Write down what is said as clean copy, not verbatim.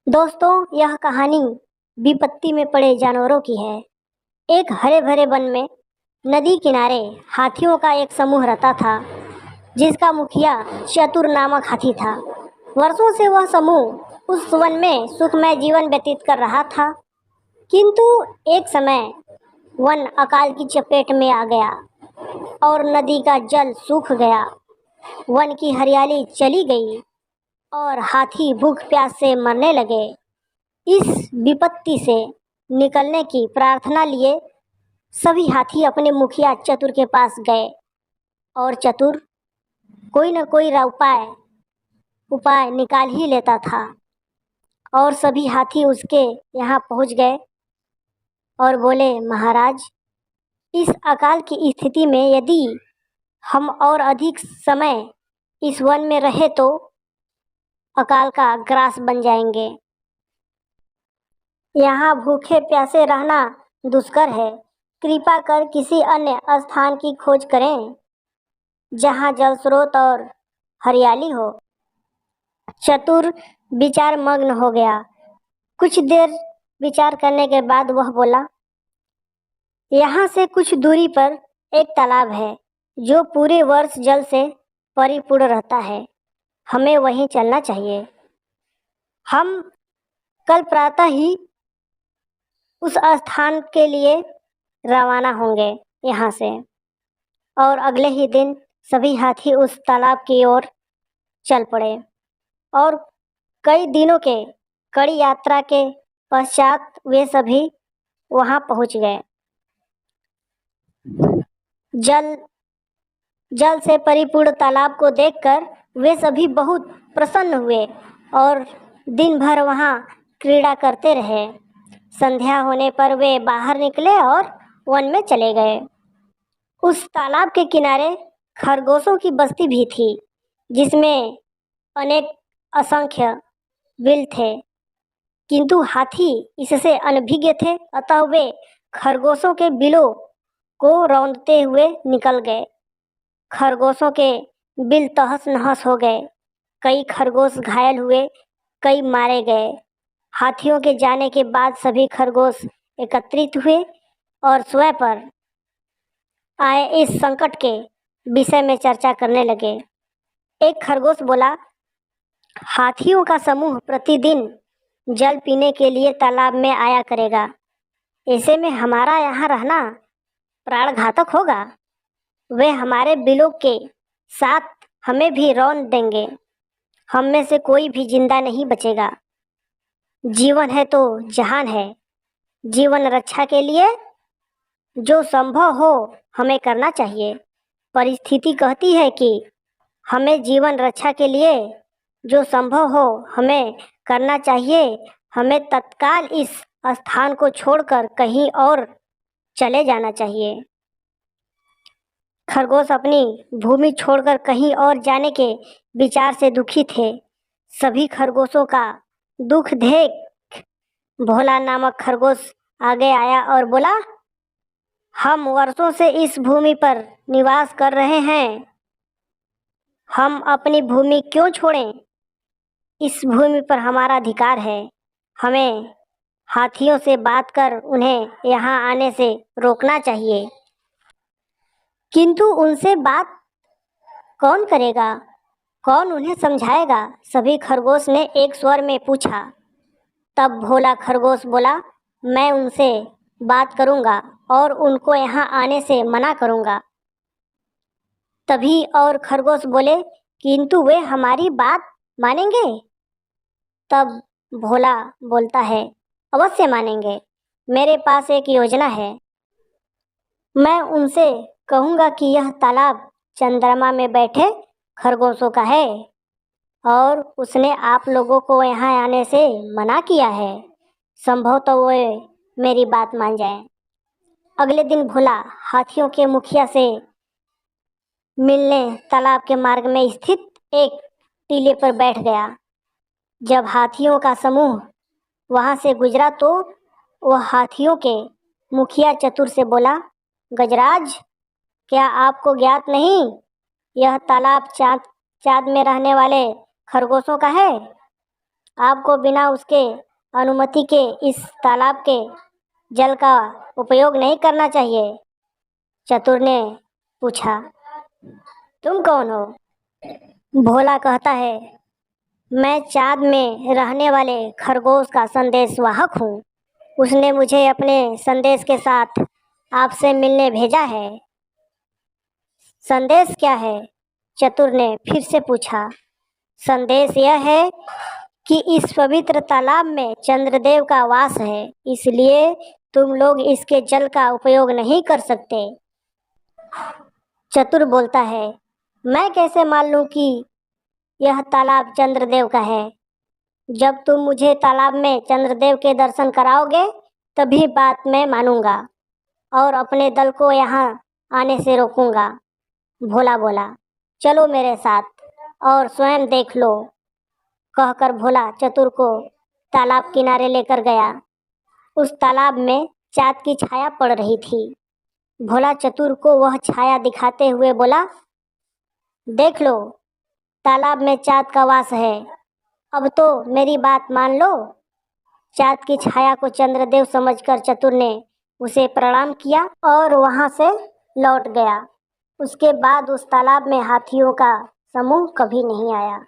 दोस्तों, यह कहानी विपत्ति में पड़े जानवरों की है। एक हरे भरे वन में नदी किनारे हाथियों का एक समूह रहता था, जिसका मुखिया चतुर नामक हाथी था। वर्षों से वह समूह उस वन में सुखमय जीवन व्यतीत कर रहा था, किंतु एक समय वन अकाल की चपेट में आ गया और नदी का जल सूख गया। वन की हरियाली चली गई और हाथी भूख प्यास से मरने लगे। इस विपत्ति से निकलने की प्रार्थना लिए सभी हाथी अपने मुखिया चतुर के पास गए और चतुर कोई न कोई उपाय उपाय निकाल ही लेता था। और सभी हाथी उसके यहाँ पहुँच गए और बोले, महाराज, इस अकाल की स्थिति में यदि हम और अधिक समय इस वन में रहे तो अकाल का ग्रास बन जाएंगे। यहाँ भूखे प्यासे रहना दुष्कर है। कृपा कर किसी अन्य स्थान की खोज करें जहाँ जल स्रोत और हरियाली हो। चतुर विचार मग्न हो गया। कुछ देर विचार करने के बाद वह बोला, यहाँ से कुछ दूरी पर एक तालाब है जो पूरे वर्ष जल से परिपूर्ण रहता है। हमें वहीं चलना चाहिए। हम कल प्रातः ही उस स्थान के लिए रवाना होंगे यहाँ से। और अगले ही दिन सभी हाथी उस तालाब की ओर चल पड़े और कई दिनों के कड़ी यात्रा के पश्चात वे सभी वहाँ पहुँच गए। जल से परिपूर्ण तालाब को देखकर वे सभी बहुत प्रसन्न हुए और दिन भर वहाँ क्रीड़ा करते रहे। संध्या होने पर वे बाहर निकले और वन में चले गए। उस तालाब के किनारे खरगोशों की बस्ती भी थी, जिसमें अनेक असंख्य बिल थे, किंतु हाथी इससे अनभिज्ञ थे, अतः वे खरगोशों के बिलों को रौंदते हुए निकल गए। खरगोशों के बिल तहस नहस हो गए। कई खरगोश घायल हुए, कई मारे गए। हाथियों के जाने के बाद सभी खरगोश एकत्रित हुए और स्वयं पर आए इस संकट के विषय में चर्चा करने लगे। एक खरगोश बोला, हाथियों का समूह प्रतिदिन जल पीने के लिए तालाब में आया करेगा। ऐसे में हमारा यहाँ रहना प्राणघातक होगा। वे हमारे बिलों के साथ हमें भी रौंद देंगे। हम में से कोई भी जिंदा नहीं बचेगा। जीवन है तो जहान है। जीवन रक्षा के लिए जो संभव हो हमें करना चाहिए। परिस्थिति कहती है कि हमें जीवन रक्षा के लिए जो संभव हो हमें करना चाहिए। हमें तत्काल इस स्थान को छोड़कर कहीं और चले जाना चाहिए। खरगोश अपनी भूमि छोड़कर कहीं और जाने के विचार से दुखी थे। सभी खरगोशों का दुख देख भोला नामक खरगोश आगे आया और बोला, हम वर्षों से इस भूमि पर निवास कर रहे हैं। हम अपनी भूमि क्यों छोड़ें? इस भूमि पर हमारा अधिकार है। हमें हाथियों से बात कर उन्हें यहाँ आने से रोकना चाहिए। किंतु उनसे बात कौन करेगा? कौन उन्हें समझाएगा? सभी खरगोश ने एक स्वर में पूछा। तब भोला खरगोश बोला, मैं उनसे बात करूंगा और उनको यहाँ आने से मना करूंगा। तभी और खरगोश बोले, किंतु वे हमारी बात मानेंगे? तब भोला बोलता है, अवश्य मानेंगे। मेरे पास एक योजना है। मैं उनसे कहूँगा कि यह तालाब चंद्रमा में बैठे खरगोशों का है और उसने आप लोगों को यहाँ आने से मना किया है। संभव तो वे मेरी बात मान जाएं। अगले दिन भोला हाथियों के मुखिया से मिलने तालाब के मार्ग में स्थित एक टीले पर बैठ गया। जब हाथियों का समूह वहाँ से गुजरा तो वह हाथियों के मुखिया चतुर से बोला, गजराज, क्या आपको ज्ञात नहीं यह तालाब चाँद में रहने वाले खरगोशों का है? आपको बिना उसके अनुमति के इस तालाब के जल का उपयोग नहीं करना चाहिए। चतुर ने पूछा, तुम कौन हो? भोला कहता है, मैं चाँद में रहने वाले खरगोश का संदेशवाहक हूँ। उसने मुझे अपने संदेश के साथ आपसे मिलने भेजा है। संदेश क्या है? चतुर ने फिर से पूछा। संदेश यह है कि इस पवित्र तालाब में चंद्रदेव का वास है, इसलिए तुम लोग इसके जल का उपयोग नहीं कर सकते। चतुर बोलता है, मैं कैसे मान लूं कि यह तालाब चंद्रदेव का है? जब तुम मुझे तालाब में चंद्रदेव के दर्शन कराओगे तभी बात मैं मानूंगा और अपने दल को यहाँ आने से रोकूंगा। भोला बोला, चलो मेरे साथ और स्वयं देख लो। कहकर भोला चतुर को तालाब किनारे लेकर गया। उस तालाब में चाँद की छाया पड़ रही थी। भोला चतुर को वह छाया दिखाते हुए बोला, देख लो, तालाब में चाँद का वास है। अब तो मेरी बात मान लो। चाँद की छाया को चंद्रदेव समझकर चतुर ने उसे प्रणाम किया और वहां से लौट गया। उसके बाद उस तालाब में हाथियों का समूह कभी नहीं आया।